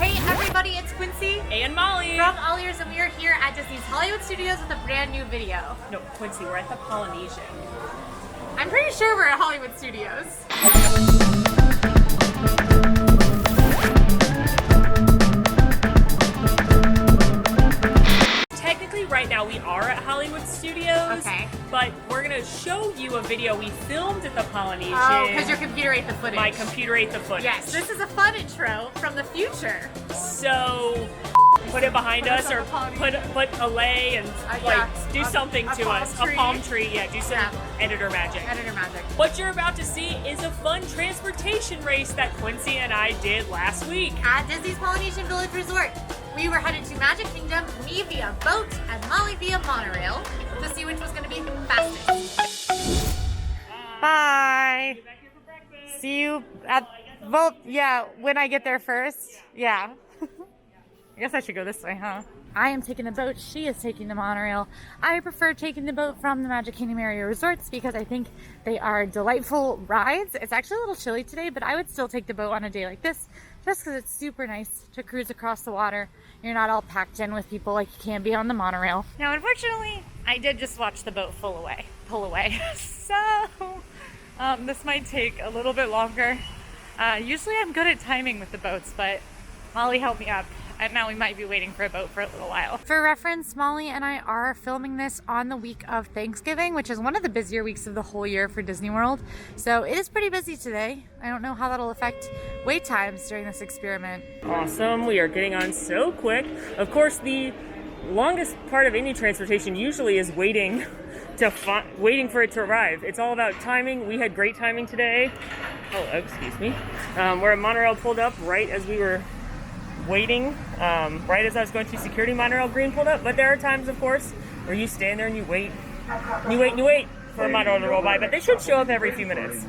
Hey everybody, it's Quincy and Molly from AllEars, and we are here at Disney's Hollywood Studios with a brand new video. No, Quincy, we're at the Polynesian. I'm pretty sure we're at Hollywood Studios. Technically, right now we are at Hollywood Studios. Okay. But we're gonna show you a video we filmed at the Polynesian. Oh, because your computer ate the footage. My computer ate the footage. Yes, this is a fun intro from the future. So put it behind us, or put a lay and do something to us. A palm tree, yeah. Do some editor magic. Editor magic. What you're about to see is a fun transportation race that Quincy and I did last week at Disney's Polynesian Village Resort. We were headed to Magic Kingdom, me via boat and Molly via monorail, to see which was going to be fastest. Bye. See you at, well, yeah, when I get there first. Yeah. I guess I should go this way, huh? I am taking the boat. She is taking the monorail. I prefer taking the boat from the Magic Kingdom area resorts because I think they are delightful rides. It's actually a little chilly today, but I would still take the boat on a day like this just because it's super nice to cruise across the water. You're not all packed in with people like you can be on the monorail. Now, unfortunately, I did just watch the boat pull away. So, this might take a little bit longer. Usually I'm good at timing with the boats, but Molly helped me up. And now we might be waiting for a boat for a little while. For reference, Molly and I are filming this on the week of Thanksgiving, which is one of the busier weeks of the whole year for Disney World. So it is pretty busy today. I don't know how that'll affect wait times during this experiment. Awesome, we are getting on so quick. Of course, the longest part of any transportation usually is waiting for it to arrive. It's all about timing. We had great timing today. Oh, excuse me. Where a monorail pulled up right as we were waiting, right as I was going through security, monorail green pulled up. But there are times, of course, where you stand there and you wait for a monorail to roll by, but they should show up every few minutes.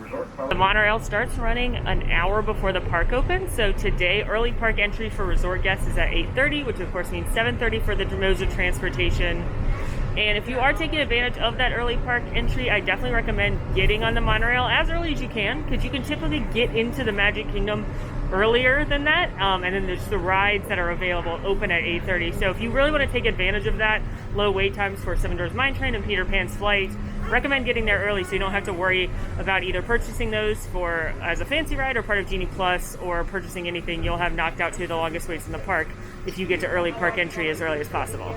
The monorail starts running an hour before the park opens. So today, early park entry for resort guests is at 8:30, which of course means 7:30 for the Dermoza transportation. And if you are taking advantage of that early park entry, I definitely recommend getting on the monorail as early as you can, because you can typically get into the Magic Kingdom earlier than that, and then there's the rides that are available open at 8:30. So if you really want to take advantage of that, low wait times for Seven Dwarfs Mine Train and Peter Pan's Flight, recommend getting there early so you don't have to worry about either purchasing those for as a fancy ride or part of Genie Plus, or purchasing anything. You'll have knocked out two of the longest waits in the park if you get to early park entry as early as possible.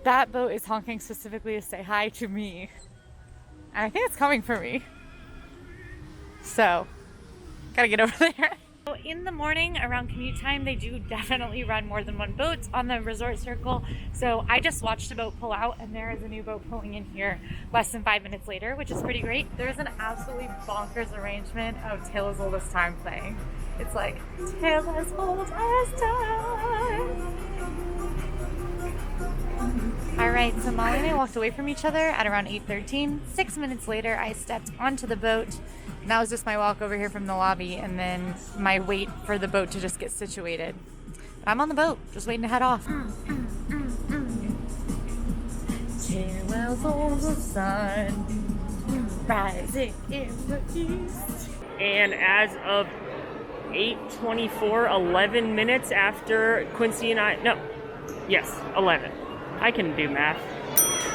That boat is honking specifically to say hi to me. And I think it's coming for me. So, gotta get over there. So in the morning around commute time, they do definitely run more than one boat on the resort circle. So I just watched a boat pull out, and there is a new boat pulling in here less than 5 minutes later, which is pretty great. There's an absolutely bonkers arrangement of Tale as Old as Time playing. It's like, Tale as Old as Time. Alright, so Molly and I walked away from each other at around 8:13. 6 minutes later, I stepped onto the boat. And that was just my walk over here from the lobby, and then my wait for the boat to just get situated. I'm on the boat, just waiting to head off. Tale as old as the sun, rising in the east. And as of 8:24, 11 minutes after Quincy and I, 11. I can do math.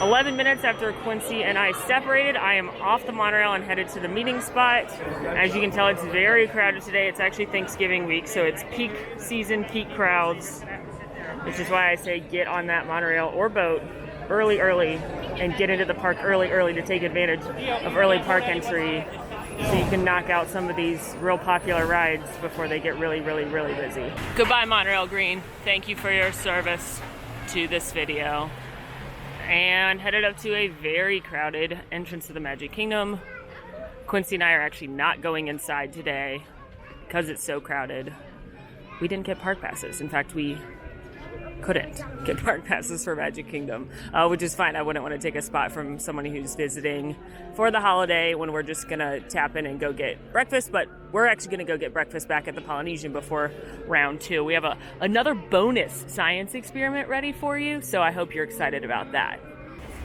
11 minutes after Quincy and I separated, I am off the monorail and headed to the meeting spot. As you can tell, it's very crowded today. It's actually Thanksgiving week, so it's peak season, peak crowds, which is why I say get on that monorail or boat early, and get into the park early to take advantage of early park entry, so you can knock out some of these real popular rides before they get really busy. Goodbye, Monorail Green. Thank you for your service to this video. And headed up to a very crowded entrance to the Magic Kingdom. Quincy and I are actually not going inside today because it's so crowded. We didn't get park passes. In fact, we couldn't get park passes for Magic Kingdom, which is fine. I wouldn't want to take a spot from someone who's visiting for the holiday when we're just gonna tap in and go get breakfast, but we're actually gonna go get breakfast back at the Polynesian before round 2. We have another bonus science experiment ready for you, so I hope you're excited about that.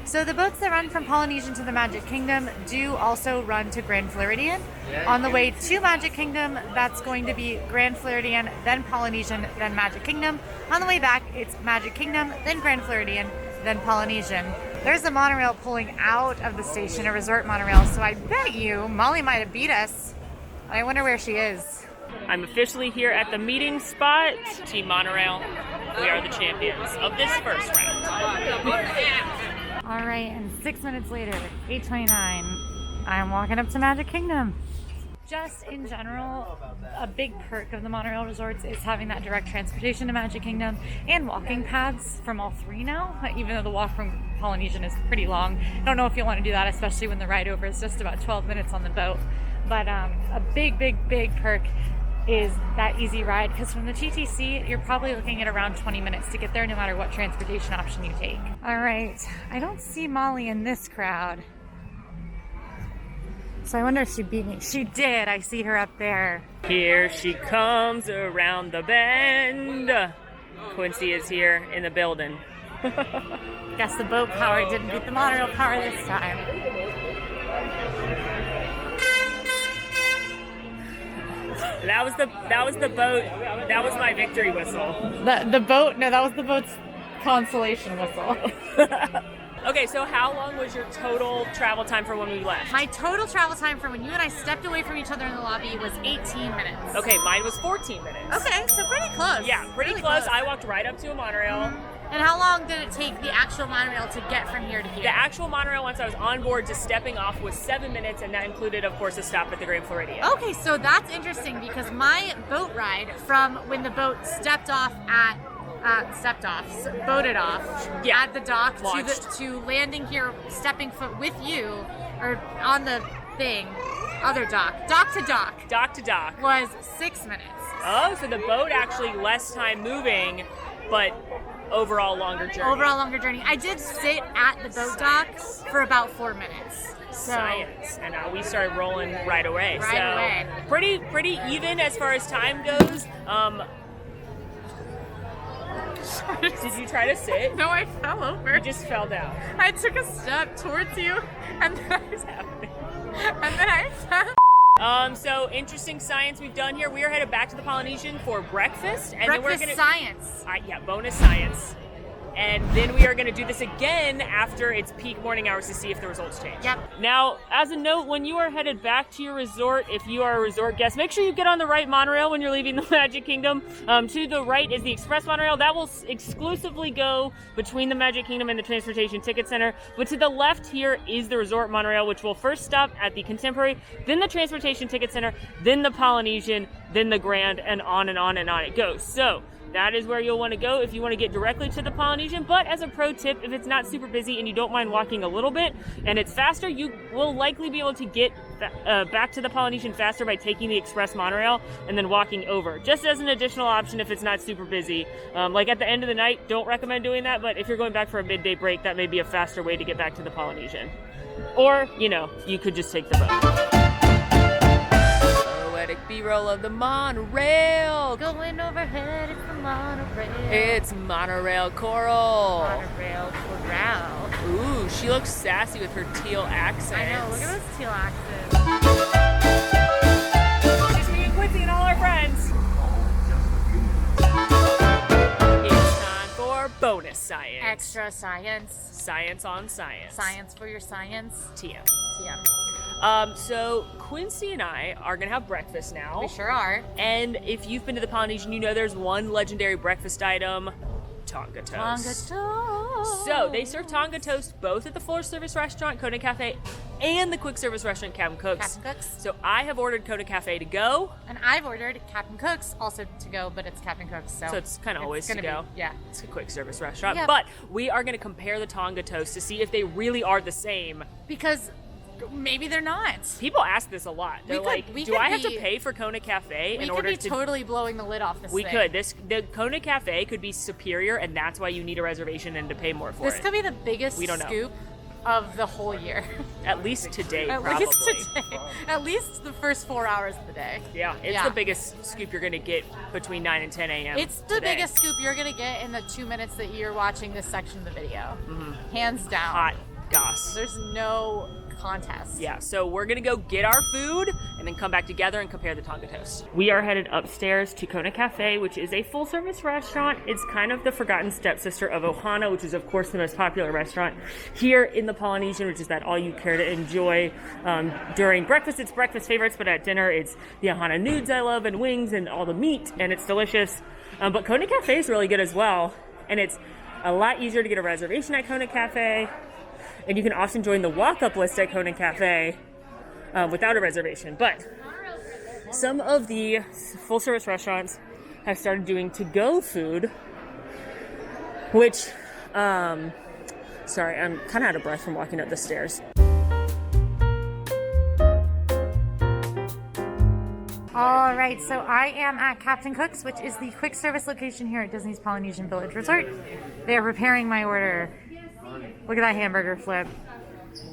So the boats that run from Polynesian to the Magic Kingdom do also run to Grand Floridian. On the way to Magic Kingdom, that's going to be Grand Floridian, then Polynesian, then Magic Kingdom. On the way back, it's Magic Kingdom, then Grand Floridian, then Polynesian. There's a monorail pulling out of the station, a resort monorail, so I bet you Molly might have beat us. I wonder where she is. I'm officially here at the meeting spot. Team Monorail, we are the champions of this first round. All right, and 6 minutes later, 8:29, I'm walking up to Magic Kingdom. Just in general, a big perk of the monorail resorts is having that direct transportation to Magic Kingdom and walking paths from all three now, even though the walk from Polynesian is pretty long. I don't know if you'll want to do that, especially when the ride over is just about 12 minutes on the boat. But a big perk is that easy ride, because from the TTC, you're probably looking at around 20 minutes to get there no matter what transportation option you take. All right, I don't see Molly in this crowd. So I wonder if she beat me. She did, I see her up there. Here she comes around the bend. Quincy is here in the building. Guess the boat power didn't beat the monorail power this time. That was the boat. That was my victory whistle. The boat? No, that was the boat's consolation whistle. Okay, so how long was your total travel time from when we left? My total travel time from when you and I stepped away from each other in the lobby was 18 minutes. Okay, mine was 14 minutes. Okay, so pretty close. Yeah, pretty really close. I walked right up to a monorail. And how long did it take the actual monorail to get from here to here? The actual monorail, once I was on board, just stepping off, was 7 minutes, and that included, of course, a stop at the Grand Floridian. Okay, so that's interesting, because my boat ride from when the boat boated off Yeah. at the dock Launched. to landing here, stepping foot with you, or on the thing, other dock to dock, was 6 minutes. Oh, so the boat actually less time moving, but overall longer journey. I did sit at the boat dock for about 4 minutes. So, Science. And we started rolling right away. Right away. Pretty even as far as time goes. Did you try to sit? No, I fell over. You just fell down. I took a step towards you, and then I fell. So interesting science we've done here. We are headed back to the Polynesian for breakfast, and Breakfast then we're gonna science. Yeah, bonus science. And then we are going to do this again after its peak morning hours to see if the results change. Yep. Now, as a note, when you are headed back to your resort, if you are a resort guest, make sure you get on the right monorail when you're leaving the Magic Kingdom. To the right is the Express monorail. That will exclusively go between the Magic Kingdom and the Transportation Ticket Center. But to the left here is the resort monorail, which will first stop at the Contemporary, then the Transportation Ticket Center, then the Polynesian, then the Grand, and on and on and on it goes. So that is where you'll want to go if you want to get directly to the Polynesian. But as a pro tip, if it's not super busy and you don't mind walking a little bit and it's faster, you will likely be able to get back to the Polynesian faster by taking the Express monorail and then walking over. Just as an additional option if it's not super busy. Like at the end of the night, don't recommend doing that, but if you're going back for a midday break, that may be a faster way to get back to the Polynesian. Or, you could just take the boat. B-roll of the monorail. Going overhead, it's the monorail. It's monorail coral. Monorail coral. Ooh, she looks sassy with her teal accent. I know, look at those teal accents. Just me and Quincy and all our friends. It's time for bonus science. Extra science. Science on science. Science for your science. TM. TM. So Quincy and I are gonna have breakfast now. We sure are. And if you've been to the Polynesian, you know there's one legendary breakfast item, Tonga toast. Tonga toast. So they serve Tonga toast both at the full service restaurant Kona Cafe and the quick service restaurant Captain Cook's. Captain Cook's. So I have ordered Kona Cafe to go. And I've ordered Captain Cook's also to go, but it's Captain Cook's. So it's kind of always to go. Yeah. It's a quick service restaurant. Yep. But we are going to compare the Tonga toast to see if they really are the same. Because maybe they're not. People ask this a lot. They're like, do I have to pay for Kona Cafe in order to... We could be totally blowing the lid off this thing. We could. The Kona Cafe could be superior, and that's why you need a reservation and to pay more for it. This could be the biggest scoop of the whole year. At least today, probably. At least today. At least the first 4 hours of the day. Yeah, it's the biggest scoop you're going to get between 9 and 10 a.m. It's the biggest scoop you're going to get in the 2 minutes that you're watching this section of the video. Mm-hmm. Hands down. gas. There's no contest. Yeah, so we're gonna go get our food and then come back together and compare the Tonga toast. We are headed upstairs to Kona Cafe, which is a full-service restaurant. It's kind of the forgotten stepsister of Ohana, which is of course the most popular restaurant here in the Polynesian, which is that all you care to enjoy. During breakfast, it's breakfast favorites, but at dinner, it's the Ohana nudes I love and wings and all the meat, and it's delicious. But Kona Cafe is really good as well, and it's a lot easier to get a reservation at Kona Cafe. And you can often join the walk-up list at Kona Cafe without a reservation. But some of the full-service restaurants have started doing to-go food, which, sorry, I'm kind of out of breath from walking up the stairs. All right, so I am at Captain Cook's, which is the quick service location here at Disney's Polynesian Village Resort. They are preparing my order. Look at that hamburger flip.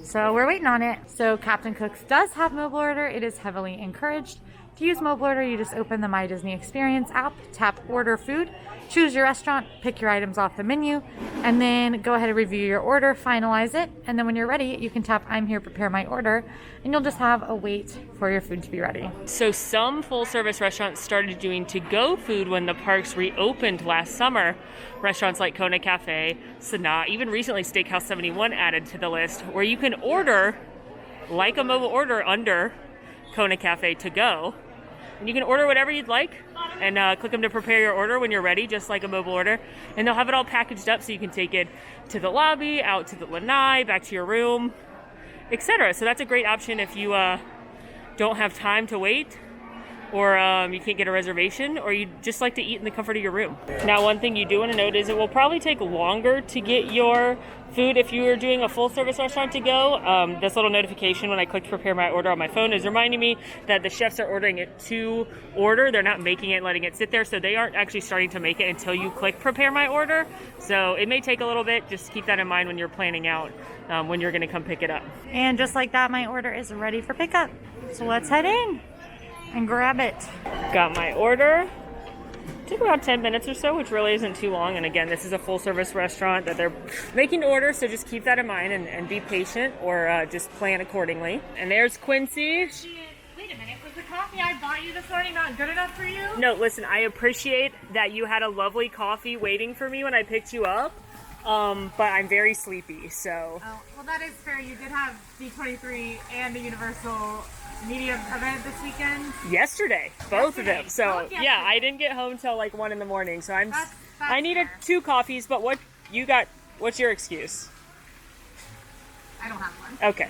So we're waiting on it. So Captain Cook's does have mobile order. It is heavily encouraged. To use mobile order, you just open the My Disney Experience app, tap order food, choose your restaurant, pick your items off the menu, and then go ahead and review your order, finalize it, and then when you're ready, you can tap I'm here, prepare my order, and you'll just have a wait for your food to be ready. So some full-service restaurants started doing to-go food when the parks reopened last summer. Restaurants like Kona Cafe, Sanaa, even recently Steakhouse 71 added to the list, where you can order like a mobile order under Kona Cafe to go. And you can order whatever you'd like and click them to prepare your order when you're ready, just like a mobile order. And they'll have it all packaged up so you can take it to the lobby, out to the lanai, back to your room, etc. So that's a great option if you don't have time to wait, or you can't get a reservation, or you just like to eat in the comfort of your room. Now, one thing you do want to note is it will probably take longer to get your food if you are doing a full service restaurant to go. This little notification when I clicked prepare my order on my phone is reminding me that the chefs are ordering it to order. They're not making it and letting it sit there, so they aren't actually starting to make it until you click prepare my order. So it may take a little bit. Just keep that in mind when you're planning out when you're gonna come pick it up. And just like that, my order is ready for pickup. So let's head in and grab it. Got my order. Took about 10 minutes or so, which really isn't too long. And again, this is a full service restaurant that they're making to order, so just keep that in mind and be patient, or just plan accordingly. And there's Quincy. Wait a minute, was the coffee I bought you this morning not good enough for you? No, listen, I appreciate that you had a lovely coffee waiting for me when I picked you up, but I'm very sleepy, so. Oh, well that is fair. You did have D23 and the Universal Media event this weekend? Yesterday, both of them. So yesterday. yeah, I didn't get home till like 1 a.m. So That's I needed fair. 2 coffees. But what you got? What's your excuse? I don't have one. Okay.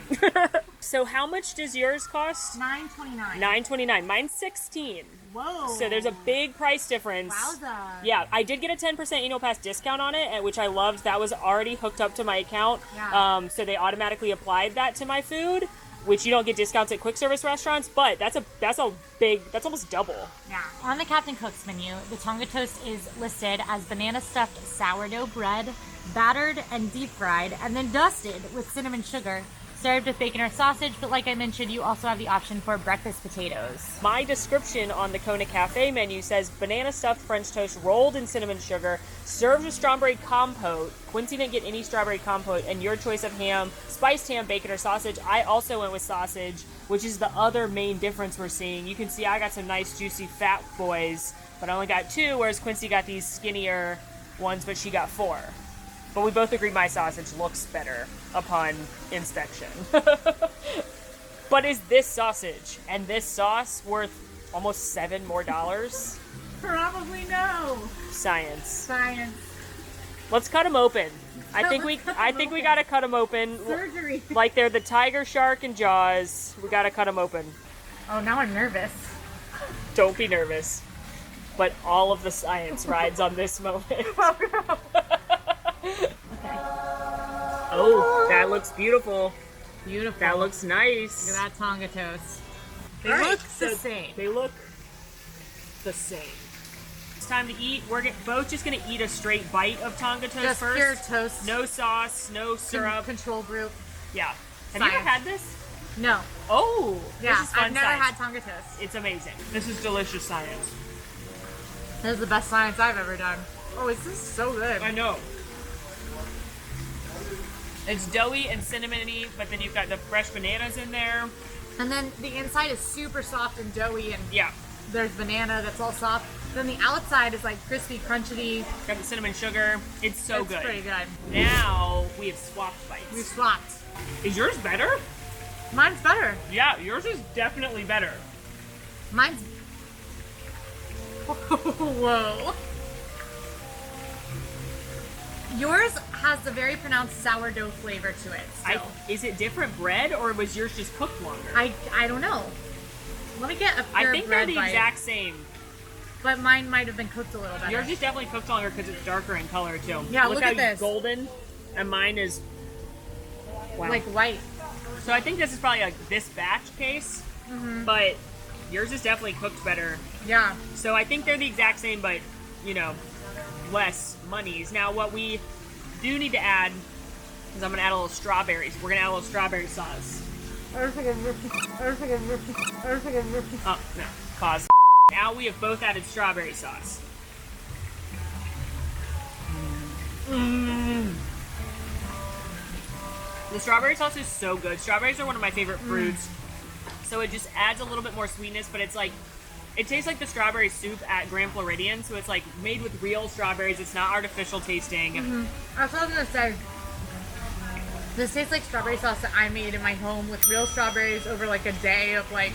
So how much does yours cost? $9.29. $9.29. Mine's $16. Whoa. So there's a big price difference. Wowza. Yeah, I did get a 10% annual pass discount on it, which I loved. That was already hooked up to my account. Yeah. So they automatically applied that to my food, which you don't get discounts at quick service restaurants, but that's almost double. Yeah. On the Captain Cook's menu, the Tonga toast is listed as banana stuffed sourdough bread, battered and deep fried, and then dusted with cinnamon sugar, served with bacon or sausage, but like I mentioned, you also have the option for breakfast potatoes. My description on the Kona Cafe menu says banana stuffed French toast rolled in cinnamon sugar, served with strawberry compote. Quincy didn't get any strawberry compote, and your choice of ham, spiced ham, bacon, or sausage. I also went with sausage, which is the other main difference we're seeing. You can see I got some nice juicy fat boys, but I only got 2, whereas Quincy got these skinnier ones, but she got 4. But we both agree my sausage looks better upon inspection. But is this sausage and this sauce worth almost $7 more? Probably no. Science. Let's cut them open. I think Let's we gotta cut them open. Surgery. Like they're the tiger, shark, and Jaws. We gotta cut them open. Oh, now I'm nervous. Don't be nervous. But all of the science rides on this moment. Oh, that looks beautiful. Beautiful. That looks nice. Look at that Tonga toast. They All right, look so the same. They look the same. It's time to eat. We're both just gonna eat a straight bite of Tonga toast Just first. pure toast. No sauce, no syrup. Control group. Yeah. Have you ever Science. had this? No. Oh, Yeah, this is fun I've never science. had Tonga toast. It's amazing. This is delicious science. This is the best science I've ever done. Oh, this is so good. I know. It's doughy and cinnamony, but then you've got the fresh bananas in there. And then the inside is super soft and doughy, and Yeah. there's banana that's all soft. Then the outside is like crispy, crunchy. Got the cinnamon sugar. It's so It's good. pretty good. Now we have swapped bites. We swapped. Is yours better? Mine's better. Yeah, yours is definitely better. Mine's... Whoa. Yours has a very pronounced sourdough flavor to it. Still. Is it different bread, or was yours just cooked longer? I don't know. Let me get a pure I think they're bread the bite. exact same. But mine might have been cooked a little better. Yours is definitely cooked longer because it's darker in color too. Yeah, look how at this. Golden, and mine is like white. So I think this is probably like this batch case, but yours is definitely cooked better. Yeah. So I think they're the exact same, but you know, less monies. Now what we do need to add is I'm gonna add a little strawberries. We're gonna add a little strawberry sauce. Oh no, pause. Now we have both added strawberry sauce. The strawberry sauce is so good. Strawberries are one of my favorite fruits. So it just adds a little bit more sweetness, but it's like, it tastes like the strawberry soup at Grand Floridian. So it's like made with real strawberries. It's not artificial tasting. I was gonna say, this tastes like strawberry sauce that I made in my home with real strawberries over like a day of like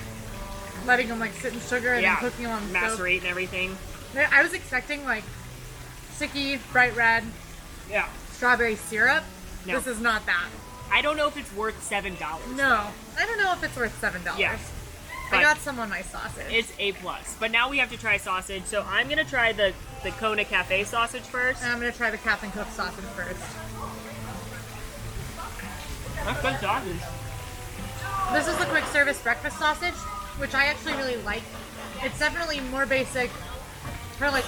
letting them like sit in sugar and then cooking them on the stove. Macerate and everything. I was expecting like sticky, bright red, strawberry syrup. No. This is not that. I don't know if it's worth $7. No, I don't know if it's worth $7. Yeah. I got some on my sausage. It's A+. But now we have to try sausage. So I'm going to try the Kona Cafe sausage first. And I'm going to try the Captain Cook sausage first. That's good sausage. This is the quick service breakfast sausage, which I actually really like. It's definitely more basic, kind of like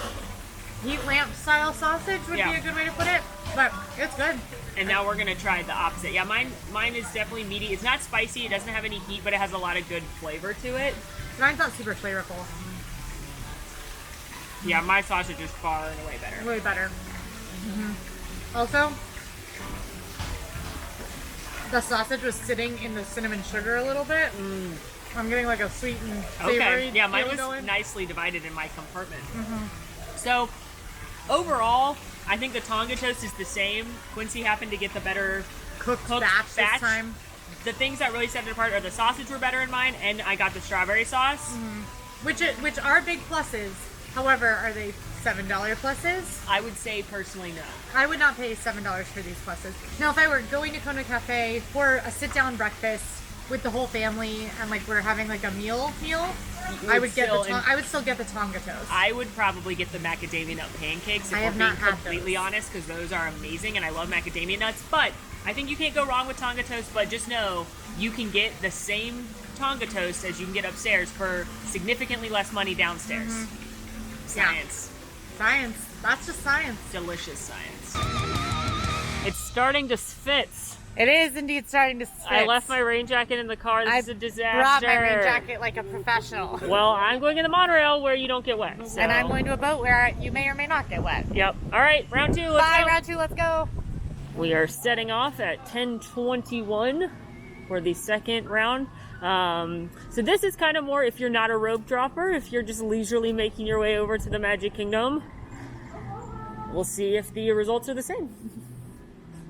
heat lamp style sausage would be a good way to put it, but it's good. And now we're gonna try the opposite. Yeah, mine is definitely meaty. It's not spicy, it doesn't have any heat, but it has a lot of good flavor to it. Mine's not super flavorful. Yeah, my sausage is far and away better. Way better. Also, the sausage was sitting in the cinnamon sugar a little bit. I'm getting like a sweet and savory. Okay, yeah, mine was going. nicely divided in my compartment. So, overall, I think the Tonga toast is the same. Quincy happened to get the better cooked batch this time. The things that really set it apart are the sausage were better in mine, and I got the strawberry sauce. Which are big pluses. However, are they $7 pluses? I would say personally no. I would not pay $7 for these pluses. Now, if I were going to Kona Cafe for a sit-down breakfast with the whole family and like we're having like a meal, I would still get the Tonga toast. I would probably get the macadamia nut pancakes if we're being completely honest, because those are amazing and I love macadamia nuts. But I think you can't go wrong with Tonga toast. But just know you can get the same Tonga toast as you can get upstairs for significantly less money downstairs. Science. Science. That's just science. Delicious science. It's starting to spitz. It is indeed starting to spitz. I left my rain jacket in the car. This is a disaster. I brought my rain jacket like a professional. Well, I'm going in the monorail where you don't get wet. So. And I'm going to a boat where you may or may not get wet. Yep. All right, round two. Let's go. Round two. Let's go. We are setting off at 10:21 for the second round. So this is kind of more if you're not a rope dropper, if you're just leisurely making your way over to the Magic Kingdom. We'll see if the results are the same.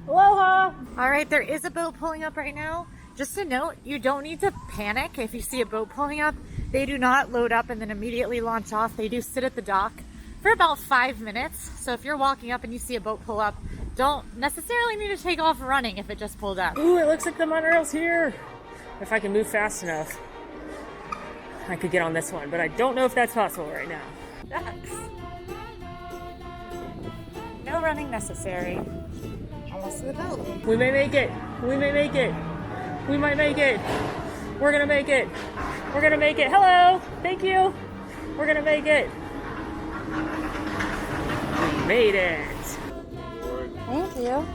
Aloha! Alright, there is a boat pulling up right now. Just a note, you don't need to panic if you see a boat pulling up. They do not load up and then immediately launch off. They do sit at the dock for about 5 minutes. So if you're walking up and you see a boat pull up, don't necessarily need to take off running if it just pulled up. Ooh, it looks like the monorail's here. If I can move fast enough, I could get on this one, but I don't know if that's possible right now. Ducks. No running necessary. Almost to the boat. We may make it. We may make it. We might make it. We're gonna make it. We're gonna make it. Hello. Thank you. We're gonna make it. We made it. Thank you.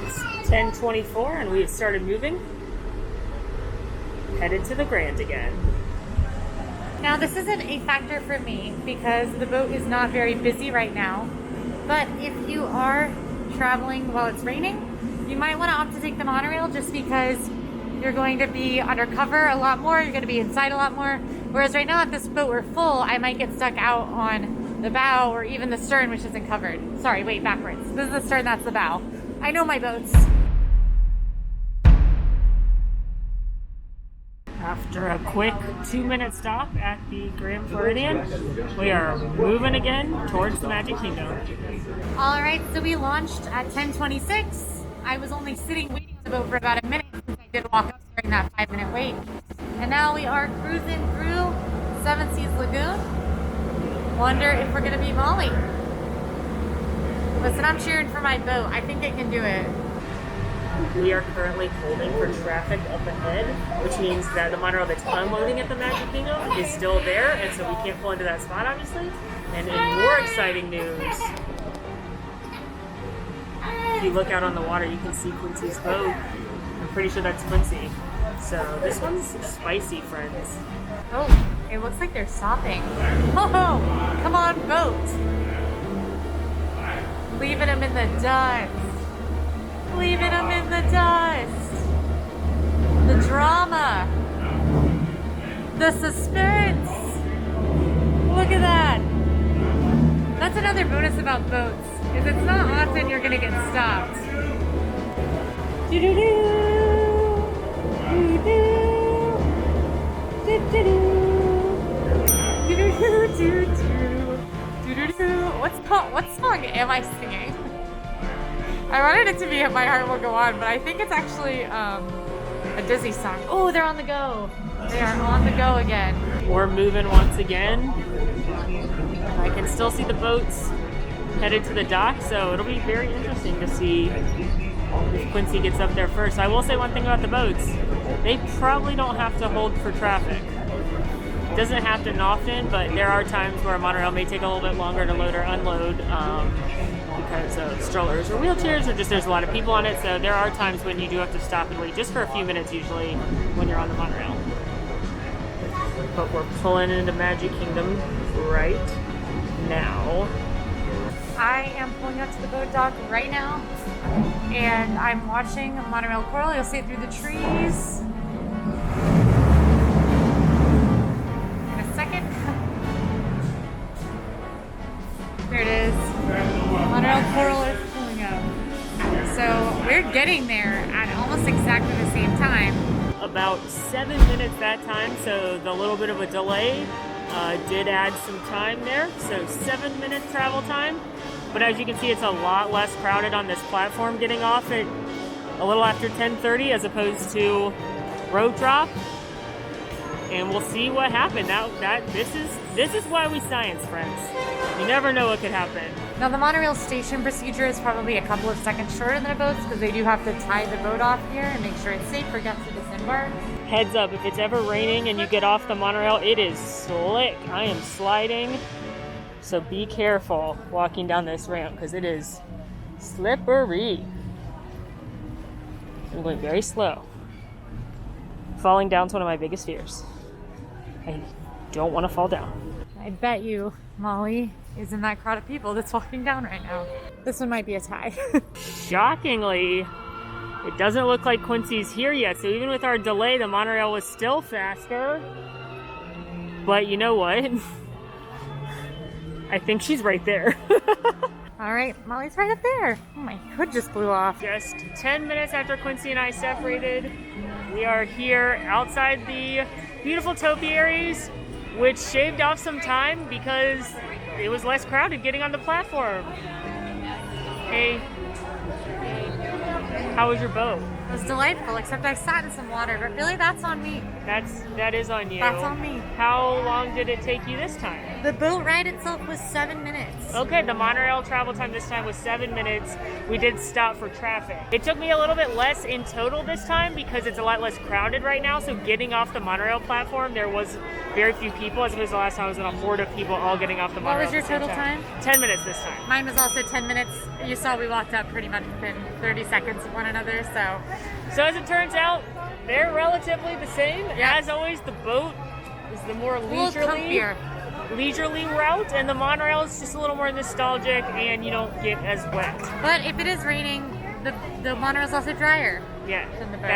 It's 10:24 and we've started moving. Headed to the Grand again. Now this isn't a factor for me because the boat is not very busy right now. But if you are traveling while it's raining, you might want to opt to take the monorail just because you're going to be undercover a lot more, you're going to be inside a lot more. Whereas right now if this boat were full, I might get stuck out on the bow or even the stern, which isn't covered. Sorry, wait, backwards. This is the stern, that's the bow. I know my boats. After a quick 2-minute stop at the Grand Floridian, we are moving again towards the Magic Kingdom. All right, so we launched at 10:26. I was only sitting waiting on the boat for about a minute since I did walk up during that 5-minute wait. And now we are cruising through Seven Seas Lagoon. Wonder if we're gonna be Molly. Listen, I'm cheering for my boat. I think it can do it. We are currently holding for traffic up ahead, which means that the monorail that's unloading at the Magic Kingdom is still there, and so we can't pull into that spot, obviously. And in more exciting news, if you look out on the water, you can see Quincy's boat. I'm pretty sure that's Quincy. So this one's spicy, friends. Oh, it looks like they're sopping. Ho ho! Come on, boat! Leaving them in the dust. Leaving them in the dust. The drama. The suspense. Look at that. That's another bonus about boats, is it's not often you're gonna get stopped. Do-do-do. Do-do. Do-do-do. Do-do-do. Do-do-do. What song am I singing? I wanted it to be My Heart Will Go On, but I think it's actually a Disney song. Oh, they're on the go. They are on the go again. We're moving once again. I can still see the boats headed to the dock, so it'll be very interesting to see if Quincy gets up there first. I will say one thing about the boats. They probably don't have to hold for traffic. It doesn't happen often, but there are times where a monorail may take a little bit longer to load or unload because of strollers or wheelchairs, or just there's a lot of people on it. So there are times when you do have to stop and wait just for a few minutes usually when you're on the monorail. But we're pulling into Magic Kingdom right now. I am pulling up to the boat dock right now, and I'm watching Monorail Coral. You'll see it through the trees. In a second. There it is. Monorail Coral is pulling up. So we're getting there at almost exactly the same time. About 7 minutes that time, so the little bit of a delay did add some time there. So 7-minute travel time. But as you can see, it's a lot less crowded on this platform getting off at a little after 10:30 as opposed to road drop. And we'll see what happened. This is why we science, friends. You never know what could happen. Now the monorail station procedure is probably a couple of seconds shorter than the boats because they do have to tie the boat off here and make sure it's safe for guests to disembark. Heads up, if it's ever raining and you get off the monorail, it is slick. I am sliding. So be careful walking down this ramp because it is slippery. I'm going very slow. Falling down is one of my biggest fears. I don't want to fall down. I bet you Molly is in that crowd of people that's walking down right now. This one might be a tie. Shockingly, it doesn't look like Quincy's here yet. So even with our delay, the monorail was still faster. But you know what? I think she's right there. All right, Molly's right up there. Oh, my hood just blew off. Just 10 minutes after Quincy and I separated, we are here outside the beautiful topiaries, which shaved off some time because it was less crowded getting on the platform. Hey, how was your boat? It was delightful, except I sat in some water, but really that's on me. That is on you. That's on me. How long did it take you this time? The boat ride itself was 7 minutes. Okay, the monorail travel time this time was 7 minutes. We did stop for traffic. It took me a little bit less in total this time because it's a lot less crowded right now. So getting off the monorail platform, there was very few people as opposed to the last time I was in a horde of people all getting off the monorail. What was your total time? 10 minutes this time. Mine was also 10 minutes. You saw we walked up pretty much within 30 seconds of one another, so. So as it turns out, they're relatively the same. Yeah. As always, the boat is the more A little leisurely. comfier. leisurely route, and the monorail is just a little more nostalgic, and you don't get as wet. But if it is raining, the monorail is also drier. Yeah, than the boat.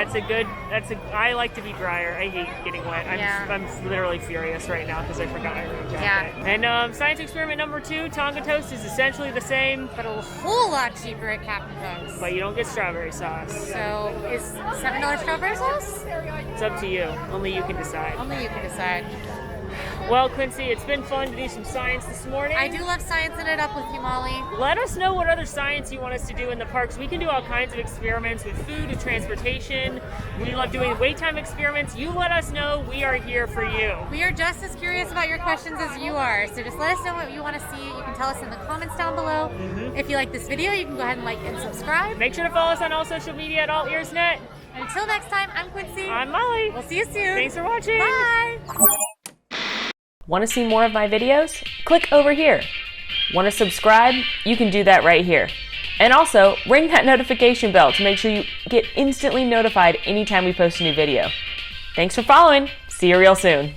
I like to be drier. I hate getting wet. I'm literally furious right now because I forgot my rain jacket. Yeah. And science experiment number 2, Tonga toast is essentially the same, But a whole lot cheaper at Captain Cook's. but you don't get strawberry sauce. So is $7 strawberry sauce? It's up to you. Only you can decide. Only you can decide. Well, Quincy, it's been fun to do some science this morning. I do love sciencing it up with you, Molly. Let us know what other science you want us to do in the parks. We can do all kinds of experiments with food and transportation. We love doing wait time experiments. You let us know. We are here for you. We are just as curious about your questions as you are. So just let us know what you want to see. You can tell us in the comments down below. If you like this video, you can go ahead and like and subscribe. Make sure to follow us on all social media at AllEars.net. And until next time, I'm Quincy. I'm Molly. We'll see you soon. Thanks for watching. Bye. Want to see more of my videos? Click over here. Want to subscribe? You can do that right here. And also, ring that notification bell to make sure you get instantly notified anytime we post a new video. Thanks for following. See you real soon.